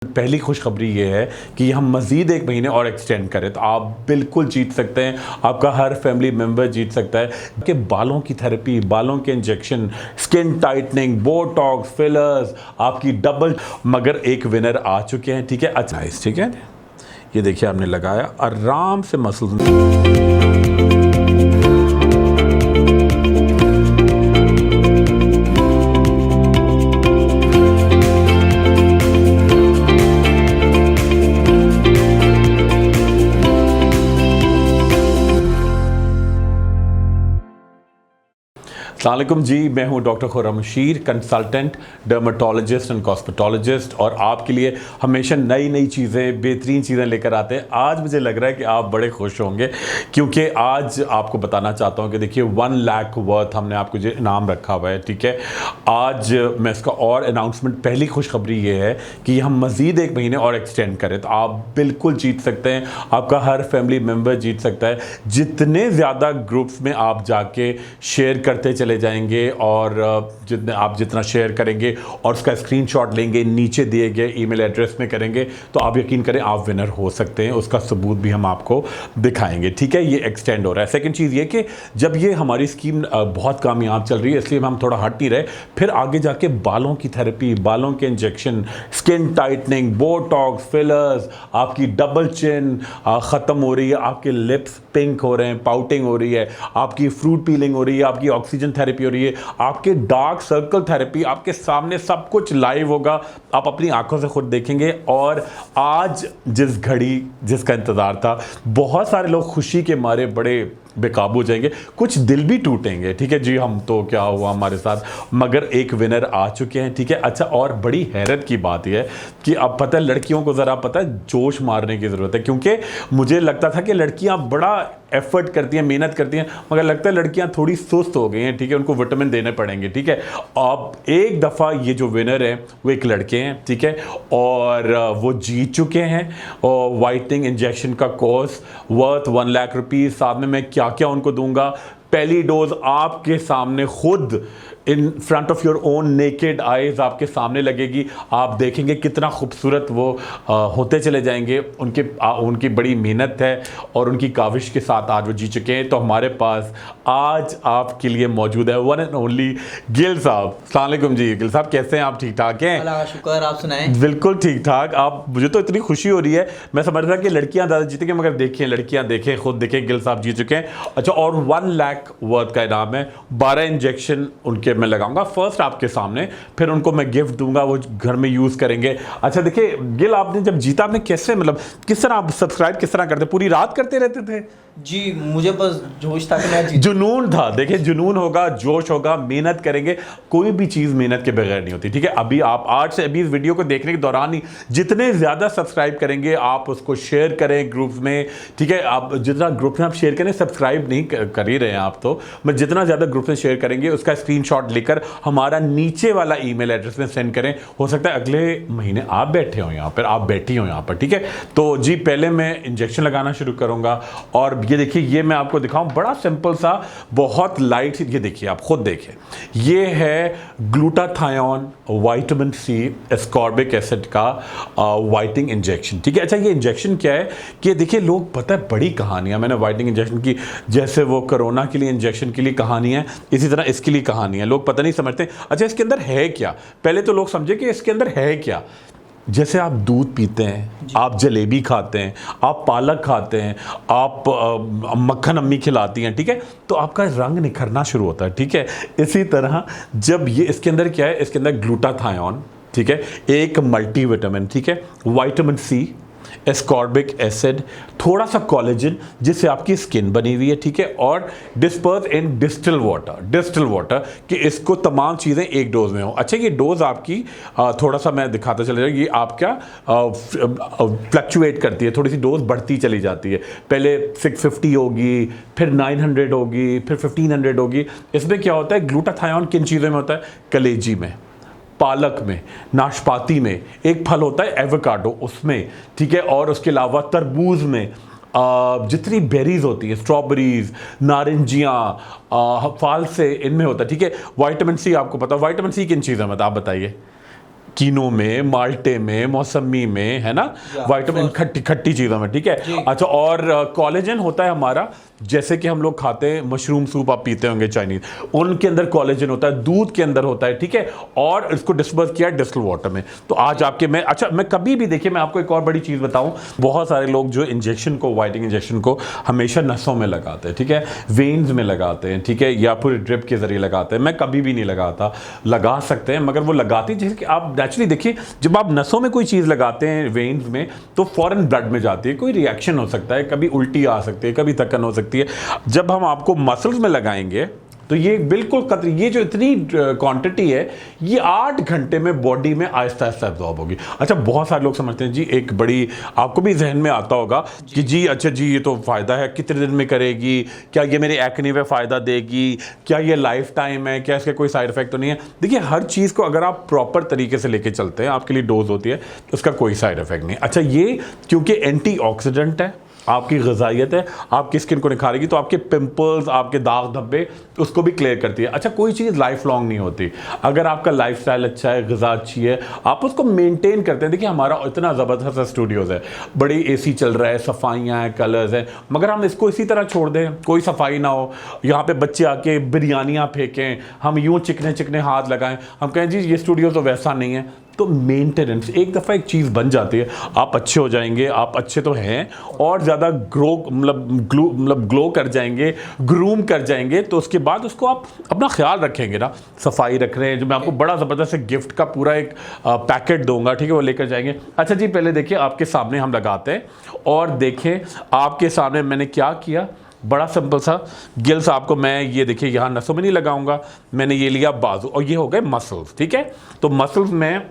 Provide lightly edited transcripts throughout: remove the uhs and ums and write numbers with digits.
पहली खुशखबरी ये है कि हम मज़ीद एक महीने और एक्सटेंड करें तो आप बिल्कुल जीत सकते हैं। आपका हर फैमिली मेम्बर जीत सकता है कि बालों की थेरेपी, बालों के injection, skin tightening, Botox, fillers, आपकी डबल। मगर एक विनर आ चुके हैं, ठीक है। अच्छा, ठीक है, ये देखिए आपने लगाया, आराम से मसल्स अस्सलाम वालेकुम जी, मैं हूं doctor Khurram Mushir, consultant, dermatologist and cosmetologist, और आपके लिए हमेशा नई नई चीज़ें, बेहतरीन चीज़ें लेकर आते हैं। आज मुझे लग रहा है कि आप बड़े खुश होंगे क्योंकि आज आपको बताना चाहता हूं कि देखिए 1 लाख वर्थ हमने आपको जो इनाम रखा हुआ है, ठीक है। आज मैं इसका और अनाउंसमेंट, पहली खुशखबरी ये है कि हम मज़ीद एक महीने और एक्सटेंड करें तो आप बिल्कुल जीत सकते हैं। आपका हर फैमिली मेम्बर जीत सकता है। जितने ज़्यादा ग्रुप्स में आप जाके शेयर करते चले जाएंगे और जितना शेयर करेंगे और उसका स्क्रीनशॉट लेंगे, नीचे दिए गए ईमेल एड्रेस में करेंगे, तो आप यकीन करें आप विनर हो सकते हैं। उसका सबूत भी हम आपको दिखाएंगे, ठीक है। ये एक्सटेंड हो रहा है। सेकंड चीज़ ये कि जब ये हमारी स्कीम बहुत कामयाब चल रही है, इसलिए हम थोड़ा हट नहीं रहे। फिर आगे जाके बालों की थेरेपी, बालों के injection, skin tightening, Botox, fillers, आपकी डबल चिन ख़त्म हो रही है, आपके लिप्स पिंक हो रहे हैं, पाउटिंग हो रही है, आपकी फ्रूट पीलिंग हो रही है, आपकी ऑक्सीजन थेरेपी हो रही है, आपके डार्क सर्कल थेरेपी, आपके सामने सब कुछ लाइव होगा। आप अपनी आंखों से खुद देखेंगे। और आज जिस घड़ी जिसका इंतज़ार था, बहुत सारे लोग खुशी के मारे बड़े बेकाबू हो जाएंगे, कुछ दिल भी टूटेंगे, ठीक है जी, हम तो क्या हुआ हमारे साथ, मगर एक विनर आ चुके हैं, ठीक है। अच्छा, और बड़ी हैरत की बात यह है कि अब पता है लड़कियों को ज़रा पता है जोश मारने की ज़रूरत है, क्योंकि मुझे लगता था कि लड़कियां बड़ा एफर्ट करती हैं, मेहनत करती हैं, मगर लगता है लड़कियां थोड़ी सुस्त हो गई हैं, ठीक है। उनको विटामिन देने पड़ेंगे, ठीक है। अब एक दफ़ा ये जो विनर हैं वो एक लड़के हैं, ठीक है, और वो जीत चुके हैं और वाइटनिंग इंजेक्शन का कोर्स वर्थ 1 लाख रुपीज़। साथ में मैं क्या क्या उनको दूंगा, पहली डोज आपके सामने खुद in front of your own naked eyes आपके सामने लगेगी। आप देखेंगे कितना खूबसूरत वो होते चले जाएंगे। उनकी बड़ी मेहनत है और उनकी काविश के साथ आज वो जी चुके हैं। तो हमारे पास आज आपके लिए मौजूद है वन एंड ओनली गिल साहब। अस्सलाम वालेकुम जी। गिल साहब कैसे हैं आप? ठीक ठाक हैं? अल्लाह का शुक्र, आप सुनाएं? बिल्कुल ठीक ठाक। आप, मुझे तो इतनी खुशी हो रही है, मैं समझ रहा कि लड़कियां ज़्यादा जीतेंगे, मगर देखिए लड़कियां देखें, खुद देखें, गिल साहब जीत चुके हैं। अच्छा, और 1 लाख वर्थ का इनाम है। 12 इंजेक्शन उनके मैं लगाऊंगा फर्स्ट आपके सामने, फिर उनको मैं गिफ्ट दूंगा, वो घर में यूज करेंगे। अच्छा देखिए गिल, आपने जब जीता आपने कैसे, मतलब किस तरह आप सब्सक्राइब किस तरह करते, पूरी रात करते रहते थे? जी, मुझे बस जोश था कि मैं जीत, जुनून था। देखिए जुनून होगा, जोश होगा, मेहनत करेंगे, कोई भी चीज़ मेहनत के बगैर नहीं होती, ठीक है। अभी आप आज से अभी इस वीडियो को देखने के दौरान ही जितने ज़्यादा सब्सक्राइब करेंगे, आप उसको शेयर करें ग्रुप्स में, ठीक है। आप जितना ग्रुप में आप शेयर करें, सब्सक्राइब नहीं कर ही रहे हैं आप, तो मैं जितना ज़्यादा ग्रुप में शेयर करेंगे उसका स्क्रीनशॉट लेकर हमारा नीचे वाला ईमेल एड्रेस में सेंड करें। हो सकता है अगले महीने आप बैठे हो यहाँ पर, आप बैठी हो यहाँ पर, ठीक है। तो जी पहले मैं इंजेक्शन लगाना शुरू करूँगा, और ये देखिए, ये मैं आपको दिखाऊं, बड़ा सिंपल सा, बहुत लाइट। ये देखिए, आप खुद देखें, ये है glutathione vitamin C ascorbic acid का वाइटनिंग इंजेक्शन, ठीक है। अच्छा, ये इंजेक्शन क्या है कि देखिए लोग, पता है बड़ी कहानियां, मैंने वाइटनिंग इंजेक्शन की, जैसे वो कोरोना के लिए इंजेक्शन के लिए कहानी है, इसी तरह इसके लिए कहानी है, लोग पता नहीं समझते। अच्छा, इसके अंदर है क्या? पहले तो लोग समझे कि इसके अंदर है क्या। जैसे आप दूध पीते हैं, आप जलेबी खाते हैं, आप पालक खाते हैं, आप मक्खन अम्मी खिलाती हैं, ठीक है, तो आपका रंग निखरना शुरू होता है, ठीक है। इसी तरह जब ये, इसके अंदर क्या है, इसके अंदर ग्लूटाथायोन, ठीक है, एक मल्टीविटामिन, ठीक है, विटामिन सी, एस्कॉर्बिक एसिड, थोड़ा सा कोलेजन जिससे आपकी स्किन बनी हुई है, ठीक है, और डिस्पर्स इन डिस्टिल वाटर कि इसको तमाम चीज़ें एक डोज में हो। अच्छा, ये डोज आपकी थोड़ा सा मैं दिखाता चला जाऊँ, ये आपका फ्लक्चुएट करती है, थोड़ी सी डोज बढ़ती चली जाती है। पहले 650 होगी, फिर 900 होगी, फिर 1500 होगी। इसमें क्या होता है, ग्लूटाथायोन किन चीज़ों में होता है? कलेजी में, पालक में, नाशपाती में, एक फल होता है एवोकाडो उसमें, ठीक है, और उसके अलावा तरबूज में, जितनी बेरीज होती है, स्ट्रॉबेरीज, नारंजियाँ, फाल से, इनमें होता है, ठीक है। विटामिन सी आपको पता है, विटामिन सी किन चीज़ों में, आप बताइए। कीनों में, माल्टे में, मौसमी में, है ना, विटामिन खट्टी खट्टी चीज़ों में, ठीक है। अच्छा, और कोलेजन होता है हमारा, जैसे कि हम लोग खाते हैं मशरूम सूप, आप पीते होंगे चाइनीज, उनके अंदर कोलेजन होता है, दूध के अंदर होता है, ठीक है। और इसको डिस्पर्स किया डिस्टिल वाटर में। तो आज आपके मैं कभी भी, देखिए मैं आपको एक और बड़ी चीज़ बताऊं, बहुत सारे लोग जो इंजेक्शन को, वाइटनिंग इंजेक्शन को हमेशा नसों में लगाते हैं, ठीक है, वेन्स में लगाते हैं, ठीक है, या पूरे ड्रिप के जरिए लगाते हैं। मैं कभी भी नहीं लगाता, लगा सकते हैं, मगर वो लगाती, जैसे कि आप नेचुरली देखिए, जब आप नसों में कोई चीज़ लगाते हैं वेन्स में, तो फॉरन ब्लड में जाती है, कोई रिएक्शन हो सकता है, कभी उल्टी आ सकती है, कभी थकन हो सकती है। जब हम आपको मसल्स में लगाएंगे तो ये बिल्कुल कतरी, ये जो इतनी क्वांटिटी है, ये 8 घंटे में बॉडी में आहिस्ता आहिस्ता एब्जॉर्ब होगी। अच्छा, बहुत सारे लोग समझते हैं जी, एक बड़ी, आपको भी जहन में आता होगा कि जी अच्छा जी, ये तो फ़ायदा है, कितने दिन में करेगी, क्या ये मेरे एक्ने में फ़ायदा देगी, क्या ये लाइफ टाइम है, क्या इसके कोई साइड इफेक्ट तो नहीं है। देखिए, हर चीज़ को अगर आप प्रॉपर तरीके से लेके चलते हैं, आपके लिए डोज होती है, तो उसका कोई साइड इफेक्ट नहीं। अच्छा, ये क्योंकि एंटीऑक्सीडेंट है, आपकी ग़िज़ाइयत है, आपकी स्किन को निखारेगी, तो आपके पिंपल्स, आपके दाग धब्बे, उसको भी क्लियर करती है। अच्छा, कोई चीज़ लाइफ लॉन्ग नहीं होती। अगर आपका लाइफस्टाइल अच्छा है, ग़िज़ा अच्छी है, आप उसको मेंटेन करते हैं। देखिए, हमारा इतना ज़बरदस्त स्टूडियोज़ है, बड़ी एसी चल रहा है, सफाइयाँ हैं, कलर्स हैं, मगर हम इसको इसी तरह छोड़ दें, कोई सफाई ना हो, यहाँ पे बच्चे आके बिरयानियाँ फेंकें, हम यूँ चिकने चिकने हाथ लगाएं, हम कहें जी ये स्टूडियो तो वैसा नहीं है। तो मेंटेनेंस, एक दफ़ा एक चीज़ बन जाती है, आप अच्छे हो जाएंगे, आप अच्छे तो हैं, और ज़्यादा ग्लो कर जाएंगे, ग्रूम कर जाएंगे, तो उसके बाद उसको आप अपना ख्याल रखेंगे ना, सफाई रख रहे हैं, जो मैं आपको बड़ा ज़बरदस्त गिफ्ट का पूरा एक पैकेट दूंगा, ठीक है, वो लेकर जाएंगे। अच्छा जी, पहले देखिए, आपके सामने हम लगाते हैं, और देखें आपके सामने मैंने क्या किया, बड़ा सिंपल सा गिल्स आपको मैं, ये देखिए, यहाँ नसों में नहीं लगाऊंगा, मैंने ये लिया बाजू, और ये हो गए मसल्स, ठीक है। तो मसल्स में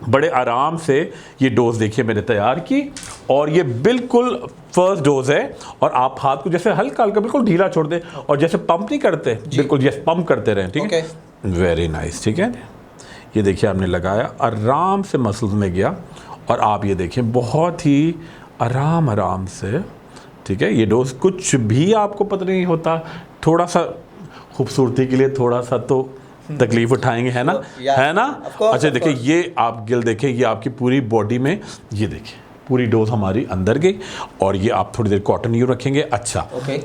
बड़े आराम से ये डोज देखिए मैंने तैयार की, और ये बिल्कुल फर्स्ट डोज है, और आप हाथ को जैसे हल्का हल्का बिल्कुल ढीला छोड़ दें, और जैसे पंप नहीं करते, बिल्कुल जैसे पंप करते रहें, ठीक है। वेरी नाइस, ठीक है। ये देखिए, आपने लगाया, आराम से मसल्स में गया, और आप ये देखें, बहुत ही आराम से, ठीक है। ये डोज कुछ भी आपको पता नहीं होता, थोड़ा सा खूबसूरती के लिए थोड़ा सा तो तकलीफ उठाएंगे, है ना, है ना। अच्छा, देखिए, ये आप गिल देखें, ये आपकी पूरी बॉडी में, ये देखिए पूरी डोज हमारी अंदर गई, और ये आप थोड़ी देर कॉटन यूँ रखेंगे। अच्छा,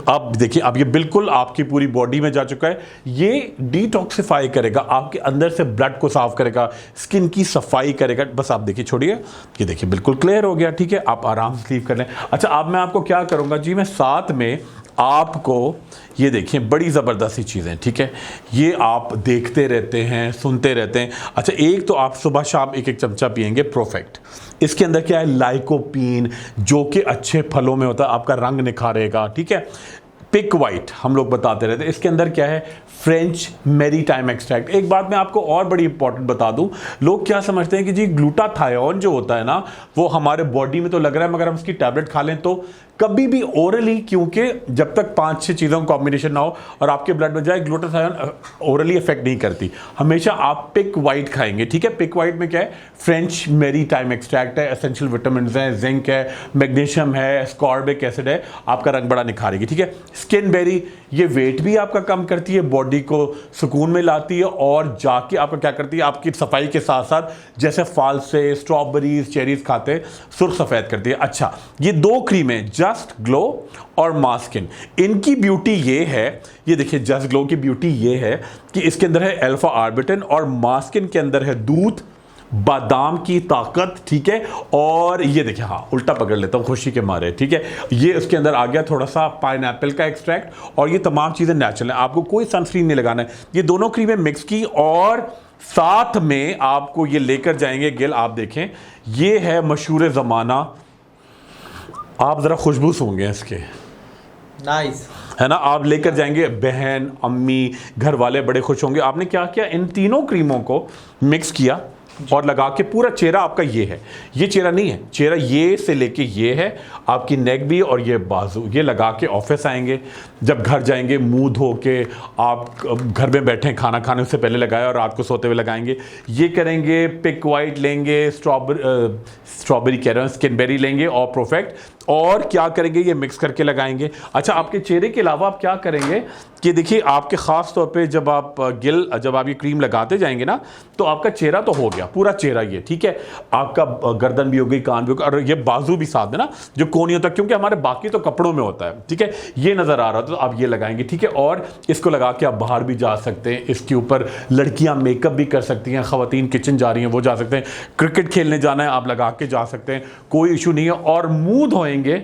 अब देखिए, अब ये बिल्कुल आपकी पूरी बॉडी में जा चुका है, ये डिटॉक्सिफाई करेगा, आपके अंदर से ब्लड को साफ करेगा, स्किन की सफाई करेगा। बस आप देखिए, छोड़िए, ये देखिए बिल्कुल क्लियर हो गया, ठीक है, आप आराम से स्लीप कर लें। अच्छा, अब मैं आपको क्या करूँगा जी, मैं साथ में आपको ये देखिए बड़ी ज़बरदस्त चीज़ें, ठीक है, ये आप देखते रहते हैं, सुनते रहते हैं। अच्छा, एक तो आप सुबह शाम एक चमचा पिएंगे प्रोफेक्ट, इसके अंदर क्या है, लाइकोपीन, जो कि अच्छे फलों में होता है, आपका रंग निखारेगा, ठीक है। पिक वाइट हम लोग बताते रहते हैं, इसके अंदर क्या है, फ्रेंच मेरीटाइम एक्सट्रैक्ट। एक बात मैं आपको और बड़ी इंपॉर्टेंट बता दूं, लोग क्या समझते हैं कि जी ग्लूटाथायोन जो होता है ना, वो हमारे बॉडी में तो लग रहा है, मगर हम उसकी टैबलेट खा लें तो कभी भी ओरली, क्योंकि जब तक 5-6 चीज़ों का कॉम्बिनेशन ना हो और आपके ब्लड में जाए, ग्लूटाथायोन ओरली इफेक्ट नहीं करती। हमेशा आप पिक वाइट खाएंगे, ठीक है। पिक वाइट में क्या है, फ्रेंच मेरीटाइम एक्सट्रैक्ट है, एसेंशियल विटामिन है, जिंक है, मैग्नीशियम है, एस्कॉर्बिक एसिड है, आपका रंग बड़ा निखारेगी, ठीक है। स्किन बेरी, ये वेट भी आपका कम करती है, बॉडी को सुकून में लाती है, और जाके आपका क्या करती है, आपकी सफाई के साथ साथ जैसे फालसे, स्ट्रॉबेरीज, चेरीज खाते सुर्ख सफ़ेद करती है। अच्छा, ये 2 क्रीमें, जस्ट ग्लो और मास्किन, इनकी ब्यूटी ये है, ये देखिए जस्ट ग्लो की ब्यूटी ये है कि इसके अंदर है अल्फा आर्बिटिन, और मास्किन के अंदर है दूध, बादाम की ताकत, ठीक है। और ये देखिए, हाँ उल्टा पकड़ लेता हूँ खुशी के मारे, ठीक है, ये उसके अंदर आ गया थोड़ा सा पाइनएप्पल का एक्सट्रैक्ट, और ये तमाम चीज़ें नेचुरल है, आपको कोई सनस्क्रीन नहीं लगाना है। ये दोनों क्रीमें मिक्स की, और साथ में आपको ये लेकर जाएंगे गिल, आप देखें, ये है मशहूर ज़माना, आप ज़रा खुशबू सूंघें इसके, नाइस है ना, आप लेकर जाएंगे, बहन, अम्मी, घर वाले बड़े खुश होंगे। आपने क्या किया, इन तीनों क्रीमों को मिक्स किया और लगा के पूरा चेहरा आपका ये है, ये चेहरा नहीं है, चेहरा ये से लेके ये है, आपकी नेक भी और ये बाजू, ये लगा के ऑफिस आएंगे, जब घर जाएंगे मुंह धो के, आप घर में बैठे खाना खाने से पहले लगाए और रात को सोते हुए लगाएंगे, ये करेंगे। पिक वाइट लेंगे, स्ट्रॉबेरी कह रहे हैं, स्किन बेरी लेंगे, और प्रोफेक्ट, और क्या करेंगे, ये मिक्स करके लगाएंगे। अच्छा, आपके चेहरे के अलावा आप क्या करेंगे कि देखिए, आपके ख़ास तौर पे जब आप ये क्रीम लगाते जाएंगे ना, तो आपका चेहरा तो हो गया, किया, पूरा चेहरा ये, ठीक है। आपका गर्दन भी हो गई, कान भी हो गई, और ये बाजू भी साथ में ना जो कोनी होता है, क्योंकि हमारे बाकी तो कपड़ों में होता है, ठीक है। ये नजर आ रहा था तो आप ये लगाएंगे, ठीक है। और इसको लगा के आप बाहर भी जा सकते हैं। इसके ऊपर लड़कियां मेकअप भी कर सकती हैं, खवातीन किचन जा रही हैं वो जा सकते हैं, क्रिकेट खेलने जाना है आप लगा के जा सकते हैं, कोई इशू नहीं है। और मुंह धोएंगे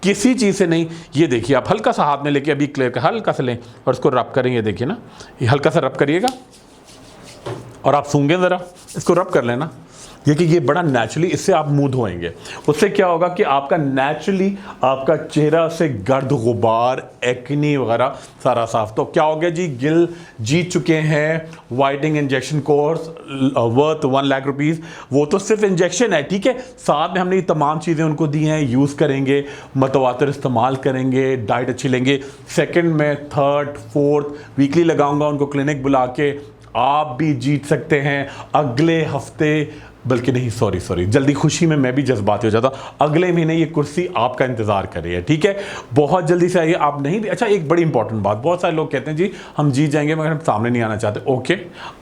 किसी चीज़ से नहीं। ये देखिए आप हल्का सा हाथ में लेके अभी क्लियर कर हल्का सा लें और इसको रब करें, ये देखिए ना, ये हल्का सा रब करिएगा और आप सूंघें ज़रा, इसको रब कर लेना। देखिए ये बड़ा नेचुरली, इससे आप मुंह धोएंगे, उससे क्या होगा कि आपका नेचुरली आपका चेहरा से गर्द गुबार एक्ने वगैरह सारा साफ। तो क्या हो गया जी, गिल जीत चुके हैं whitening injection course worth 1 lakh rupees. वो तो सिर्फ इंजेक्शन है, ठीक है, साथ में हमने ये तमाम चीज़ें उनको दी हैं, यूज़ करेंगे, मतवातर इस्तेमाल करेंगे, डाइट अच्छी लेंगे। सेकेंड में 3rd 4th वीकली लगाऊंगा उनको क्लिनिक बुला के। आप भी जीत सकते हैं अगले हफ्ते, बल्कि नहीं सॉरी जल्दी, खुशी में मैं भी जज्बाती हो जाता हूँ। अगले महीने ये कुर्सी आपका इंतजार कर रही है, ठीक है। बहुत जल्दी से आइए। आप नहीं, अच्छा एक बड़ी इंपॉर्टेंट बात, बहुत सारे लोग कहते हैं जी हम जीत जाएंगे मगर हम सामने नहीं आना चाहते। ओके,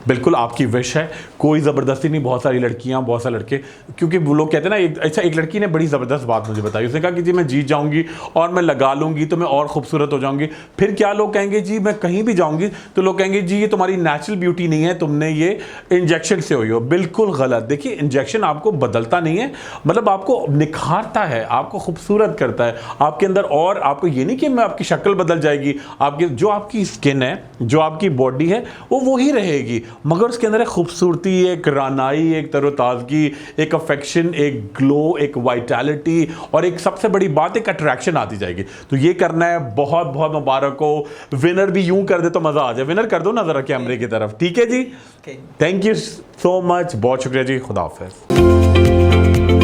बिल्कुल आपकी विश है, कोई ज़बरदस्ती नहीं। बहुत सारी लड़कियाँ, बहुत सारे लड़के, क्योंकि वो लोग कहते हैं ना, अच्छा एक लड़की ने बड़ी ज़बरदस्त बात मुझे बताई, उसने कहा कि जी मैं जीत जाऊँगी और मैं लगा लूँगी तो मैं और खूबसूरत हो जाऊँगी। फिर क्या लोग कहेंगे जी, मैं कहीं भी जाऊँगी तो लोग कहेंगे जी ये तुम्हारी नेचुरल ब्यूटी नहीं है, तुमने ये इंजेक्शन से हुई हो। बिल्कुल गलत। देखिए इंजेक्शन आपको बदलता नहीं है, मतलब आपको निखारता है, आपको खूबसूरत करता है आपके अंदर। और आपको ये नहीं कि मैं आपकी शक्ल बदल जाएगी, आपकी जो आपकी स्किन है, जो आपकी बॉडी है वो ही रहेगी, मगर उसके अंदर एक खूबसूरती, एक रानाई, एक तरोताजगी, एक अफेक्शन, एक ग्लो, एक वाइटैलिटी और एक सबसे बड़ी बात एक अट्रैक्शन आती जाएगी। तो ये करना है। बहुत बहुत मुबारक हो। विनर भी यूं कर दे तो मजा आ जाए। विनर कर दो ना जरा कैमरे की तरफ, ठीक है जी। थैंक यू सो मच, बहुत शुक्रिया जी, खुदा हाफिज़।